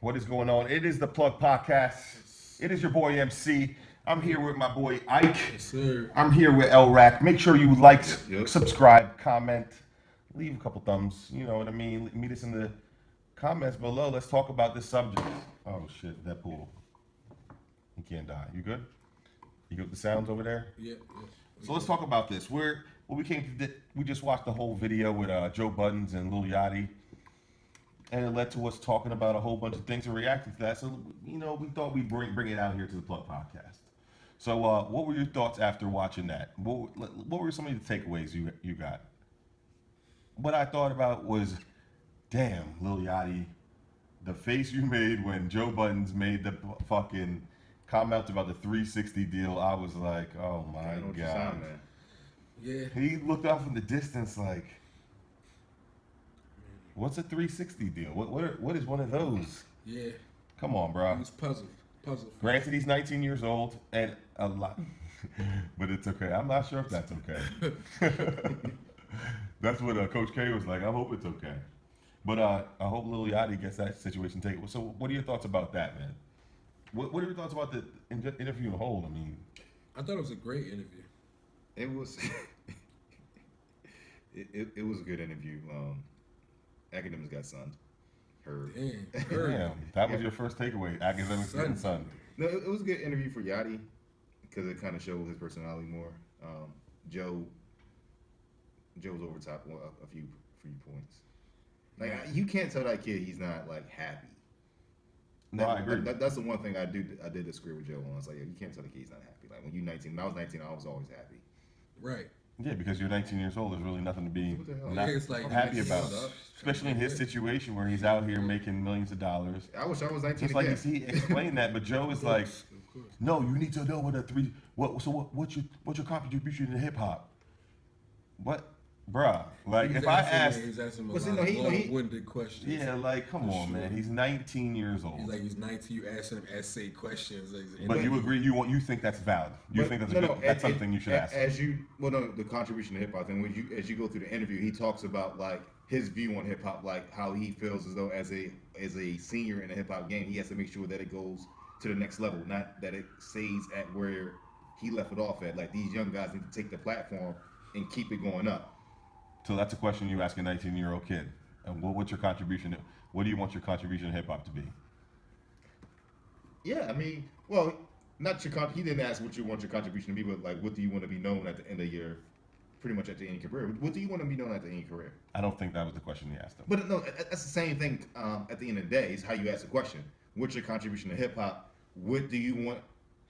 What is going on? It is the Plug Podcast. It is your boy Emcee. I'm here with my boy Ike. Yes, sir. I'm here with Lrac. Make sure you like, Yep. subscribe, comment, leave a couple thumbs. You know what I mean? Meet us in the comments below. Let's talk about this subject. Oh shit, that pool. He can't die. You good? You good with the sounds over there? Yeah. So let's talk about this. We just watched the whole video with Joe Budden and Lil Yachty, and it led to us talking about a whole bunch of things and reacting to that. So we thought we'd bring it out here to the Plug Podcast. So what were your thoughts after watching that? What were some of the takeaways you got? What I thought about was, damn, Lil Yachty, the face you made when Joe Budden's made the fucking comment about the 360 deal. I was like, oh my god. Yeah. He looked off in the distance like, what's a 360 deal? What is one of those? Yeah. Come on, bro. He was puzzled. Granted, he's 19 years old and a lot, but it's okay. I'm not sure if that's okay. That's what Coach K was like. I hope it's okay. But I hope Lil Yachty gets that situation taken. So what are your thoughts about that, man? What are your thoughts about the interview in whole? I mean, I thought it was a great interview. It was. it was a good interview. Akademiks got sunned. Heard. Damn. that was your first takeaway. Akademiks getting son. No, it was a good interview for Yachty because it kind of showed his personality more. Joe was over top a few points. Like you can't tell that kid he's not like happy. No, I agree. That's the one thing I did disagree with Joe on. It's like you can't tell the kid he's not happy. Like when you're 19, when I was 19, I was always happy. Right. Yeah, because you're 19 years old. There's really nothing to be What the hell? not Yeah, it's like happy he's about. up. Especially in his situation where he's out here making millions of dollars. I wish I was 19 Just like again. he explained that, but Joe is like, Of course. no, you need to know what a three. What's your contribution to hip hop? What, bruh? Like He was if I asking- asked, he was asking him a But see, lot no, of he- long-winded questions. yeah, like come For on, sure. man. He's 19 years old. He's like he's 19. You asking him essay questions. Like, But you agree? You think that's valid? You But think that's no, something you should ask? The contribution to hip hop thing. As you go through the interview, he talks about like his view on hip hop, like how he feels as though as a senior in the hip hop game, he has to make sure that it goes to the next level, not that it stays at where he left it off at. Like these young guys need to take the platform and keep it going up. So that's a question you ask a 19-year-old kid. And what's your contribution? What do you want your contribution to hip hop to be? Yeah, I mean, well, not your he didn't ask what you want your contribution to be, but like what do you want to be known at the end of your, pretty much at the end of your career. What do you want to be known at the end of your career? I don't think that was the question he asked him. But no, that's the same thing. At the end of the day, is how you ask the question. What's your contribution to hip hop? What do you want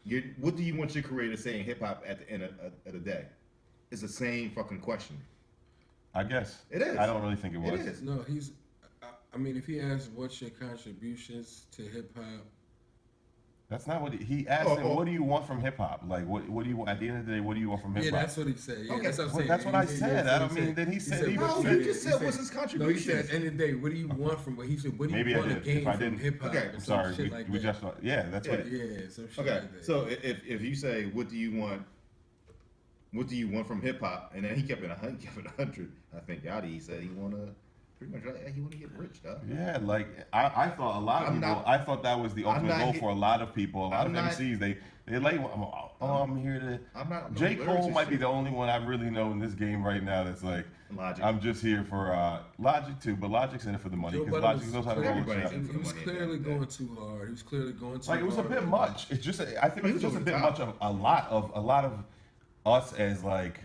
your career to say in hip hop at the end of the day? It's the same fucking question. I guess. It is. I don't really think it was. It is. No, he's. I mean, if he asks what's your contributions to hip hop, That's not what he asked him. What do you want from hip hop? Like, what do you want at the end of the day? What do you want from hip hop? yeah, that's what he said. Yeah, Okay. that's what I'm Well, saying. that's what I He- said. that's I what don't mean that he said he No, was. you just said what's his No, he contribution? said at the end of the day, what do you want from what he said? What do you Maybe I want to did. gain If I from didn't- hip hop? Okay, I'm sorry. Shit like we that. just yeah. That's what. Yeah, some shit Okay, like that. so if you say what do you want from hip hop, and then he kept it 100. I think Yachty said he want to get rich, dog. Yeah, like I thought a lot of people. I thought that was the I'm ultimate not goal hit- for a lot of people. A lot I'm of not- MCs. They lay. I'm here to. I'm not. J. Cole might be the only one I really know in this game right now that's like, Logic. I'm just here for Logic too, but Logic's in it for the money Joe because Budden Logic was knows how to roll with everybody's shit. in He was money at the clearly end of the going too hard. He was clearly going too hard. Like it was a bit much. It's just I think He it's was just a over bit the much top. of a lot of us as like.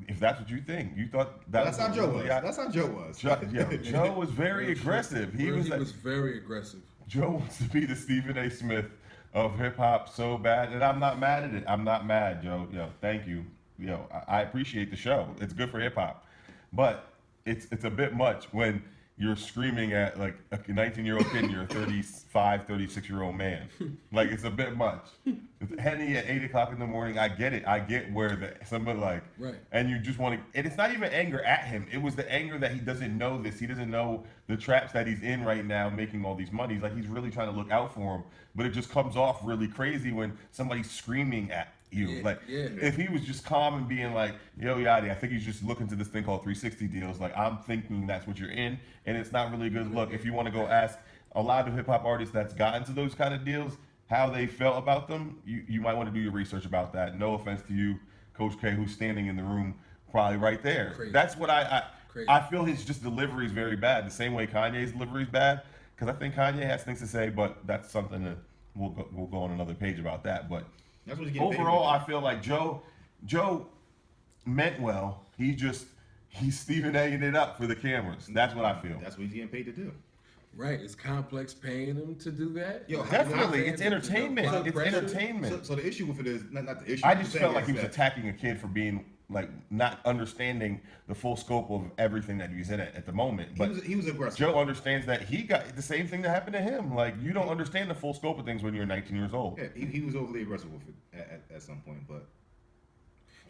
If that's what you think, you thought that That's was how Joe was. Yeah. That's how Joe was. Joe was very aggressive. He was very aggressive. Joe wants to be the Stephen A. Smith of hip hop so bad, and I'm not mad at it. I'm not mad, Joe. Thank you. I appreciate the show. It's good for hip hop, but it's a bit much when you're screaming at like a 19-year-old kid and you're a 35, 36-year-old man. Like it's a bit much. It's Henny at 8 o'clock in the morning. I get it. I get where somebody like, Right. and you just want to, and it's not even anger at him. It was the anger that he doesn't know this. He doesn't know the traps that he's in right now making all these monies. Like he's really trying to look out for him, but it just comes off really crazy when somebody's screaming at you. Yeah, Like yeah. if he was just calm and being like, yo, Yachty, I think he's just looking to this thing called 360 deals. Like I'm thinking that's what you're in, and it's not really a good look. If you want to go ask a lot of hip hop artists that's gotten to those kind of deals, how they felt about them, you might want to do your research about that. No offense to you, Coach K, who's standing in the room, probably right there. Crazy. That's what Crazy. I feel his just delivery is very bad. The same way Kanye's delivery is bad, because I think Kanye has things to say, but that's something that we'll go on another page about that. But That's what he's getting paid overall, for. I feel like Joe meant well. He's Stephen A-ing it up for the cameras. That's what I feel. That's what he's getting paid to do. Right, is Complex paying him to do that? Yo, Definitely, it's entertainment. Plug It's pressure. entertainment. So the issue with it is not the issue. I the just thing felt like is he was that- attacking a kid for being like not understanding the full scope of everything that he's in at the moment. But he was aggressive. Joe understands that he got the same thing that happened to him. Like you don't understand the full scope of things when you're 19 years old. Yeah, he was overly aggressive with it at some point, but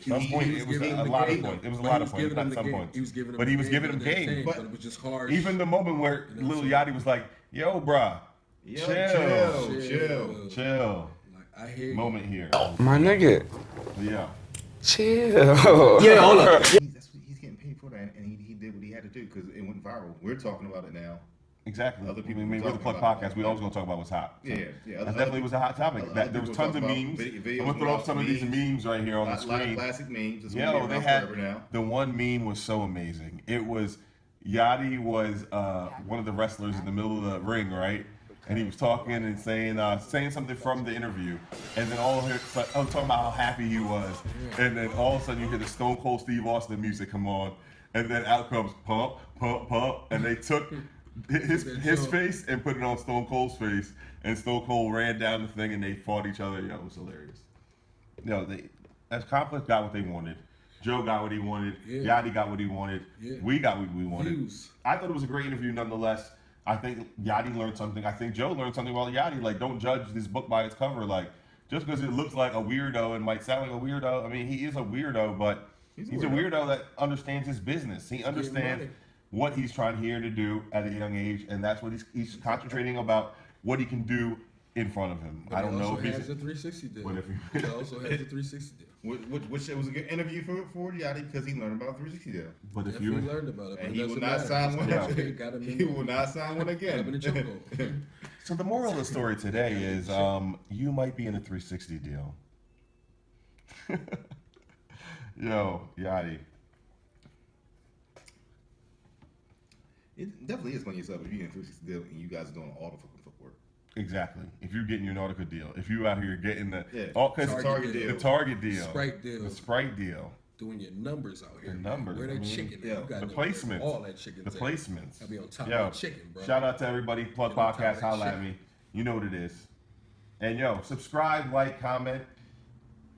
Some point, it was giving a him the lot of game, points. It was a but lot he of was giving points. him At the some game. points, He was giving him but the he was game giving him for game. entertainment, But- but it was just harsh. Even the moment where You know what Lil I'm Yachty was like, "Yo, bruh, yo, chill, chill. chill." Like, I hear you. Moment here. My nigga, Yeah. chill. Yeah, hold up. That's what he's getting paid for that, and he did what he had to do because it went viral. We're talking about it now. Exactly. Other people I mean, we're the talking Plug about Podcast. We always gonna talk about what's hot. Yeah, yeah. That Other- definitely was a hot topic. other That, there was people tons of talk about memes. videos I'm gonna throw up without some of these memes. memes right here on the A lot of screen. classic memes. It's Yo, gonna be they around had forever now. the one meme was so amazing. It was Yachty was one of the wrestlers in the middle of the ring, right? And he was talking and saying something from the interview, and then I'm talking about how happy he was, and then all of a sudden you hear the Stone Cold Steve Austin music come on, and then out comes pump, pump, pump, and they took his face and put it on Stone Cold's face, and Stone Cold ran down the thing and they fought each other. Yo, it was hilarious. Yo, as Complex got what they wanted. Joe got what he wanted. Yeah. Yachty got what he wanted. Yeah. We got what we wanted. Views. I thought it was a great interview nonetheless. I think Yachty learned something. I think Joe learned something about Yachty. Like, don't judge this book by its cover. Like, just because it looks like a weirdo and might sound like a weirdo, I mean, he is a weirdo, but he's a weirdo that understands his business. He understands money. what he's trying here to do at a young age, and that's what he's concentrating about what he can do in front of him. But I don't know if he he's. also has a 360 deal. What if he- He also has a 360 deal. Which it was a good interview for Yachty because he learned about 360 deal. But if If you he learned about it, but And it he will doesn't not matter. sign one. Got him in He will not sign one got him in a again. chokehold. So the moral of the story today is you might be in a 360 deal. Yo, Yachty. It definitely is funny yourself if you're in a 360 deal and you guys are doing all the fucking footwork. Exactly. If you're getting your Nautica deal, if you out here getting the Yeah. Target deal. the Target deal, Sprite deal. the Sprite deal, Doing your numbers out here. The numbers, Where I that mean, chicken? yeah, You got the them- placements, All that chicken. the placements. I'll be on top Yo, of the chicken, bro. shout out to everybody. Plug Get on top of Podcast, that holla at chicken. me. You know what it is. And yo, subscribe, like, comment.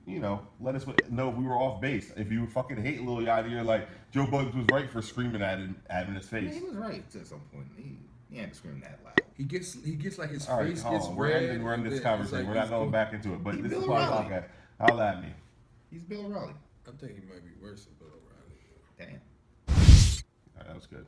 You know, let us know if we were off base. If you fucking hate Lil Yachty, you're like Joe Budden was right for screaming at him in his Yeah, face. he was right at some point. He ain't screaming that loud. He gets like his All right, face hold gets on. red. We're ending this and then it's conversation. like We're not he's going cool. back into it. But He this is Bill Plug O'Reilly. Podcast. Holla at me. He's Bill O'Reilly. I think he might be worse than Bill O'Reilly. Damn. All right, that was good.